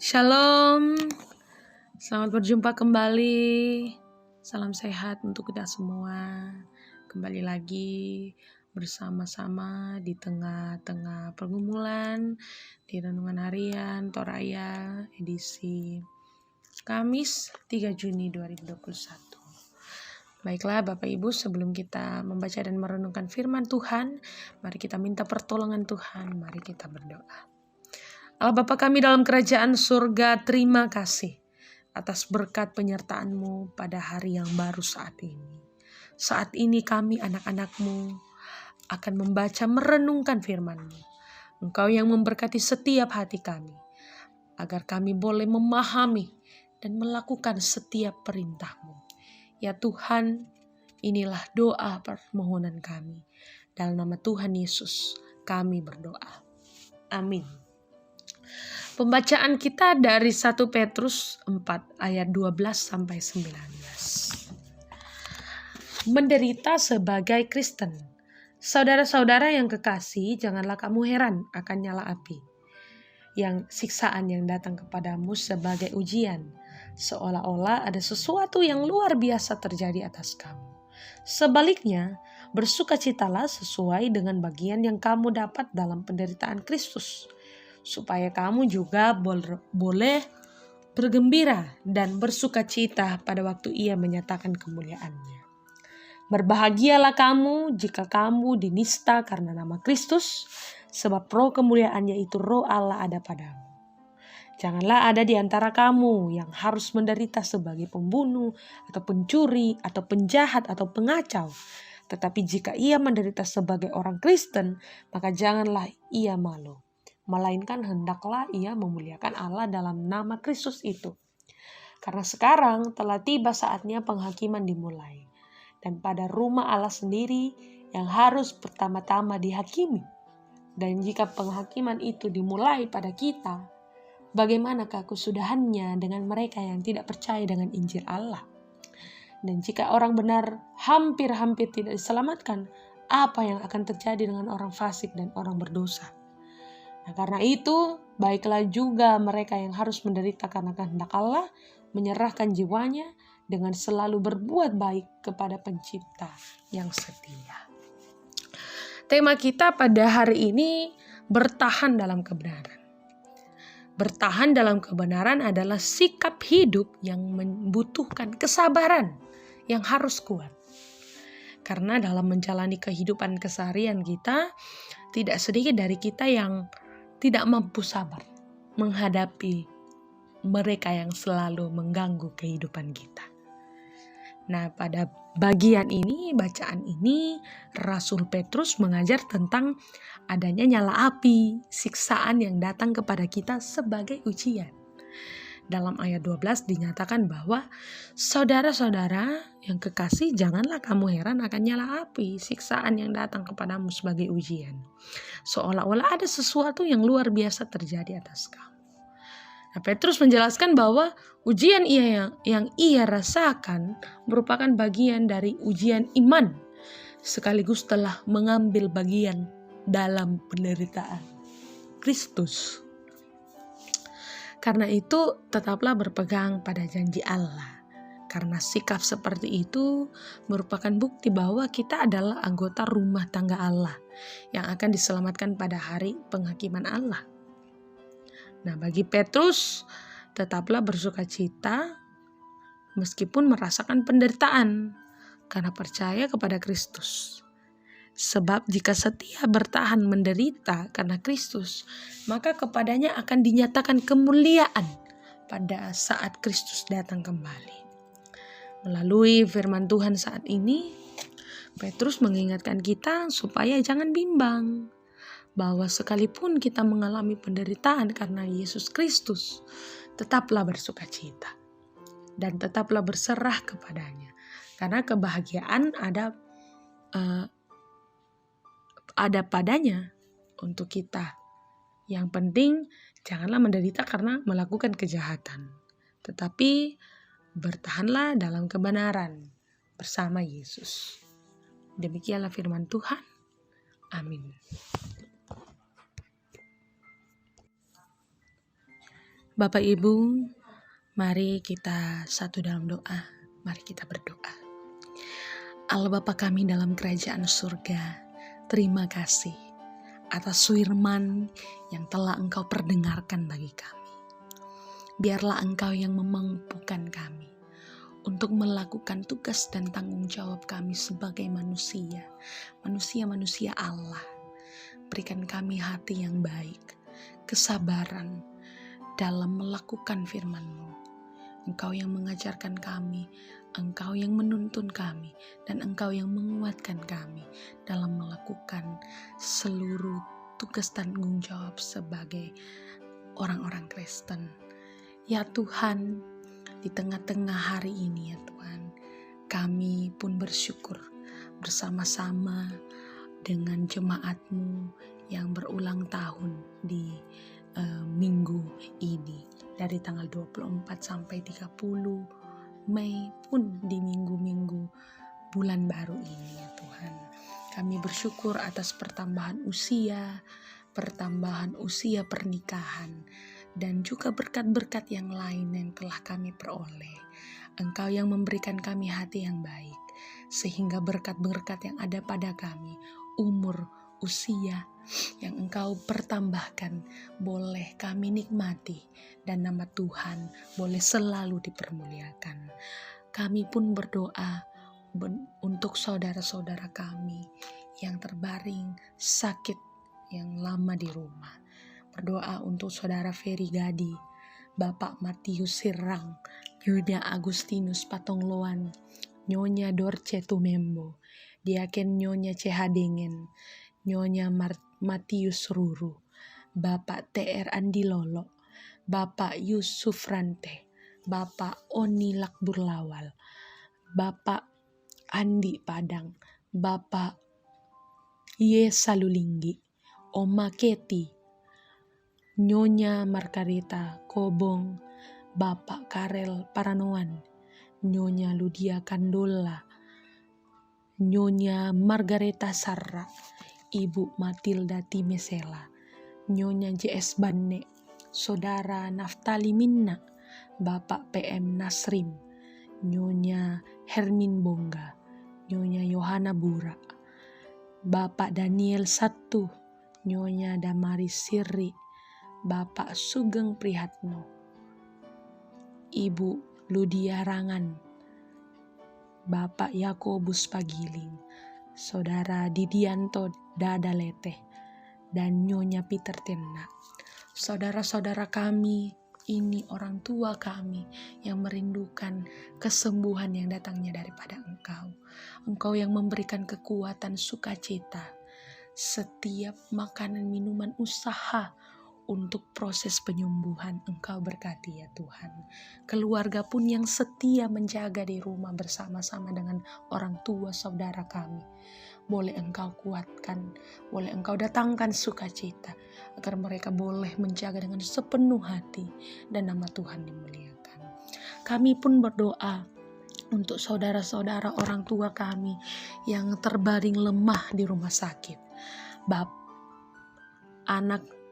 Shalom, selamat berjumpa kembali. Salam sehat untuk kita semua. Kembali lagi bersama-sama di tengah-tengah pergumulan di Renungan Harian Toraya edisi Kamis 3 Juni 2021. Baiklah Bapak Ibu, sebelum kita membaca dan merenungkan firman Tuhan, mari kita minta pertolongan Tuhan, mari kita berdoa. Allah Bapa kami dalam kerajaan surga, terima kasih atas berkat penyertaan-Mu pada hari yang baru saat ini. Saat ini kami anak-anak-Mu akan membaca merenungkan firman-Mu. Engkau yang memberkati setiap hati kami, agar kami boleh memahami dan melakukan setiap perintah-Mu. Ya Tuhan, inilah doa permohonan kami. Dalam nama Tuhan Yesus kami berdoa. Amin. Pembacaan kita dari 1 Petrus 4 ayat 12 sampai 19. Menderita sebagai Kristen. Saudara-saudara yang kekasih, janganlah kamu heran akan nyala api, yang siksaan yang datang kepadamu sebagai ujian, seolah-olah ada sesuatu yang luar biasa terjadi atas kamu. Sebaliknya, bersukacitalah sesuai dengan bagian yang kamu dapat dalam penderitaan Kristus, supaya kamu juga boleh bergembira dan bersukacita pada waktu Ia menyatakan kemuliaannya. Berbahagialah kamu jika kamu dinista karena nama Kristus, sebab roh kemuliaan yaitu roh Allah ada padamu. Janganlah ada di antara kamu yang harus menderita sebagai pembunuh atau pencuri atau penjahat atau pengacau. Tetapi jika ia menderita sebagai orang Kristen, maka janganlah ia malu, melainkan hendaklah ia memuliakan Allah dalam nama Kristus itu. Karena sekarang telah tiba saatnya penghakiman dimulai, dan pada rumah Allah sendiri yang harus pertama-tama dihakimi. Dan jika penghakiman itu dimulai pada kita, bagaimanakah kesudahannya dengan mereka yang tidak percaya dengan Injil Allah? Dan jika orang benar hampir-hampir tidak diselamatkan, apa yang akan terjadi dengan orang fasik dan orang berdosa? Nah, karena itu, baiklah juga mereka yang harus menderita karena kehendak Allah, menyerahkan jiwanya dengan selalu berbuat baik kepada Pencipta yang setia. Tema kita pada hari ini, bertahan dalam kebenaran. Bertahan dalam kebenaran adalah sikap hidup yang membutuhkan kesabaran yang harus kuat. Karena dalam menjalani kehidupan keseharian kita, tidak sedikit dari kita yang tidak mampu sabar menghadapi mereka yang selalu mengganggu kehidupan kita. Nah, pada bagian ini, bacaan ini, Rasul Petrus mengajar tentang adanya nyala api, siksaan yang datang kepada kita sebagai ujian. Dalam ayat 12 dinyatakan bahwa saudara-saudara yang kekasih, janganlah kamu heran akan nyala api, siksaan yang datang kepadamu sebagai ujian, seolah-olah ada sesuatu yang luar biasa terjadi atas kamu. Nah, Petrus menjelaskan bahwa ujian yang ia rasakan merupakan bagian dari ujian iman, sekaligus telah mengambil bagian dalam penderitaan Kristus. Karena itu, tetaplah berpegang pada janji Allah. Karena sikap seperti itu merupakan bukti bahwa kita adalah anggota rumah tangga Allah yang akan diselamatkan pada hari penghakiman Allah. Nah, bagi Petrus, tetaplah bersukacita meskipun merasakan penderitaan karena percaya kepada Kristus. Sebab jika setia bertahan menderita karena Kristus, maka kepadanya akan dinyatakan kemuliaan pada saat Kristus datang kembali. Melalui firman Tuhan saat ini, Petrus mengingatkan kita supaya jangan bimbang, bahwa sekalipun kita mengalami penderitaan karena Yesus Kristus, tetaplah bersukacita dan tetaplah berserah kepadanya. Karena kebahagiaan ada padanya untuk kita. Yang penting janganlah menderita karena melakukan kejahatan, tetapi bertahanlah dalam kebenaran bersama Yesus. Demikianlah firman Tuhan. Amin. Bapak Ibu, mari kita satu dalam doa. Mari kita berdoa. Allah Bapa kami dalam kerajaan surga, terima kasih atas firman yang telah Engkau perdengarkan bagi kami. Biarlah Engkau yang memampukan kami untuk melakukan tugas dan tanggung jawab kami sebagai manusia Allah. Berikan kami hati yang baik, kesabaran dalam melakukan firman-Mu. Engkau yang mengajarkan kami, Engkau yang menuntun kami, dan Engkau yang menguatkan kami dalam melakukan seluruh tugas tanggung jawab sebagai orang-orang Kristen. Ya Tuhan, di tengah-tengah hari ini ya Tuhan, kami pun bersyukur bersama-sama dengan jemaat-Mu yang berulang tahun di minggu ini. Dari tanggal 24 sampai 30 Mei pun di minggu-minggu bulan baru ini ya Tuhan. Kami bersyukur atas pertambahan usia pernikahan, dan juga berkat-berkat yang lain yang telah kami peroleh. Engkau yang memberikan kami hati yang baik, sehingga berkat-berkat yang ada pada kami, umur, usia yang Engkau pertambahkan boleh kami nikmati, dan nama Tuhan boleh selalu dipermuliakan. Kami pun berdoa untuk saudara-saudara kami yang terbaring sakit yang lama di rumah. Berdoa untuk saudara Ferry Gadi, Bapak Matius Sirang, Nyonya Agustinus Patongloan, Nyonya Dorce Tumembo, Diaken Nyonya Cehadengen, Nyonya Matius Ruru, Bapak TR Andi Lolo, Bapak Yusuf Rante, Bapak Oni Lakbur Lawal, Bapak Andi Padang, Bapak Yesalulinggi, Oma Keti, Nyonya Margarita Kobong, Bapak Karel Paranoan, Nyonya Ludia Kandola, Nyonya Margareta Sarra, Ibu Matilda Timesela, Nyonya JS Banne, Saudara Naftali Minna, Bapak PM Nasrim, Nyonya Hermin Bongga, Nyonya Yohana Bura, Bapak Daniel Satu, Nyonya Damaris Sirri, Bapak Sugeng Prihatno, Ibu Ludia Rangan, Bapak Yakobus Pagiling, Saudara Didianto Dadalete, dan Nyonya Peter Tenna. Saudara-saudara kami ini, orang tua kami yang merindukan kesembuhan yang datangnya daripada Engkau. Engkau yang memberikan kekuatan sukacita, setiap makanan, minuman, usaha untuk proses penyembuhan Engkau berkati ya Tuhan. Keluarga pun yang setia menjaga di rumah bersama-sama dengan orang tua saudara kami, boleh Engkau kuatkan, boleh Engkau datangkan sukacita, agar mereka boleh menjaga dengan sepenuh hati dan nama Tuhan dimuliakan. Kami pun berdoa untuk saudara-saudara orang tua kami yang terbaring lemah di rumah sakit. Anak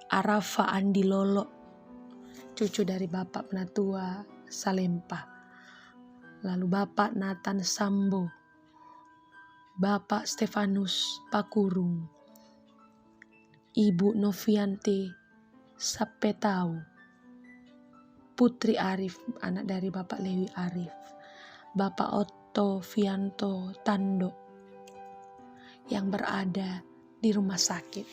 Arafa Andi Lolo, cucu dari Bapak Penatua Salempa, lalu Bapak Nathan Sambo, Bapak Stefanus Pakurung, Ibu Novianti Sapetau, Putri Arif, anak dari Bapak Lewi Arif, Bapak Otto Vianto Tando yang berada di rumah sakit.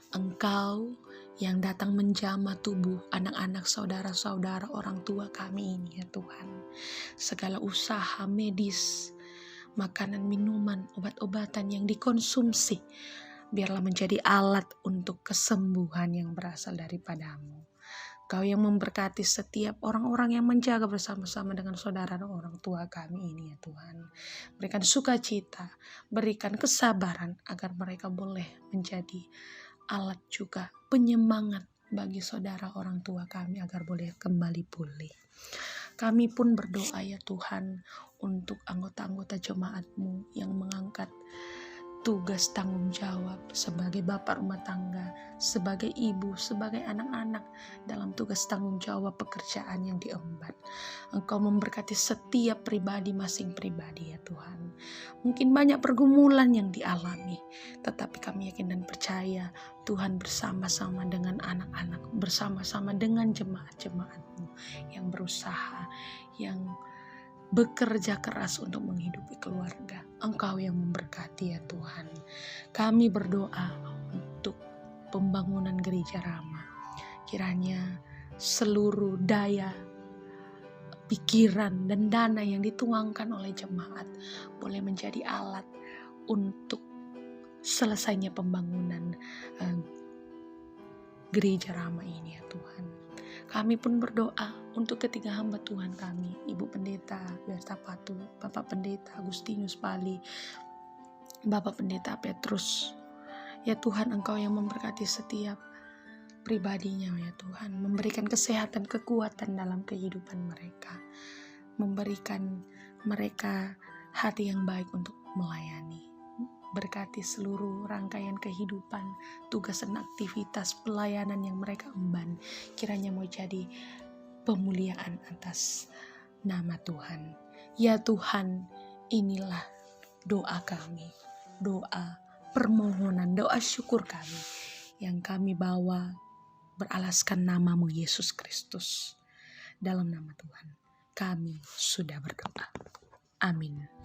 Engkau yang datang menjamah tubuh anak-anak saudara-saudara orang tua kami ini ya Tuhan. Segala usaha medis, makanan, minuman, obat-obatan yang dikonsumsi, biarlah menjadi alat untuk kesembuhan yang berasal daripada-Mu. Kau yang memberkati setiap orang-orang yang menjaga bersama-sama dengan saudara dan orang tua kami ini ya Tuhan. Berikan sukacita, berikan kesabaran agar mereka boleh menjadi alat juga penyemangat bagi saudara orang tua kami agar boleh kembali pulih. Kami pun berdoa ya Tuhan untuk anggota-anggota jemaat-Mu yang mengangkat tugas tanggung jawab sebagai bapak rumah tangga, sebagai ibu, sebagai anak-anak dalam tugas tanggung jawab pekerjaan yang diemban. Engkau memberkati setiap pribadi masing pribadi ya Tuhan. Mungkin banyak pergumulan yang dialami, tetapi kami yakin dan percaya Tuhan bersama-sama dengan anak-anak, bersama-sama dengan jemaat-jemaat-Mu yang berusaha, yang bekerja keras untuk menghidupi keluarga. Engkau yang memberkati ya Tuhan. Kami berdoa untuk pembangunan gereja Rama. Kiranya seluruh daya, pikiran dan dana yang dituangkan oleh jemaat boleh menjadi alat untuk selesainya pembangunan gereja Rama ini ya Tuhan. Kami pun berdoa untuk ketiga hamba Tuhan kami, Ibu Pendeta Berta Patu, Bapak Pendeta Agustinus Pali, Bapak Pendeta Petrus. Ya Tuhan, Engkau yang memberkati setiap pribadinya ya Tuhan, memberikan kesehatan, kekuatan dalam kehidupan mereka, memberikan mereka hati yang baik untuk melayani. Berkati seluruh rangkaian kehidupan, tugas dan aktivitas pelayanan yang mereka emban. Kiranya mau jadi pemuliaan atas nama Tuhan. Ya Tuhan, inilah doa kami, doa permohonan, doa syukur kami yang kami bawa beralaskan nama-Mu Yesus Kristus. Dalam nama Tuhan, kami sudah berdoa. Amin.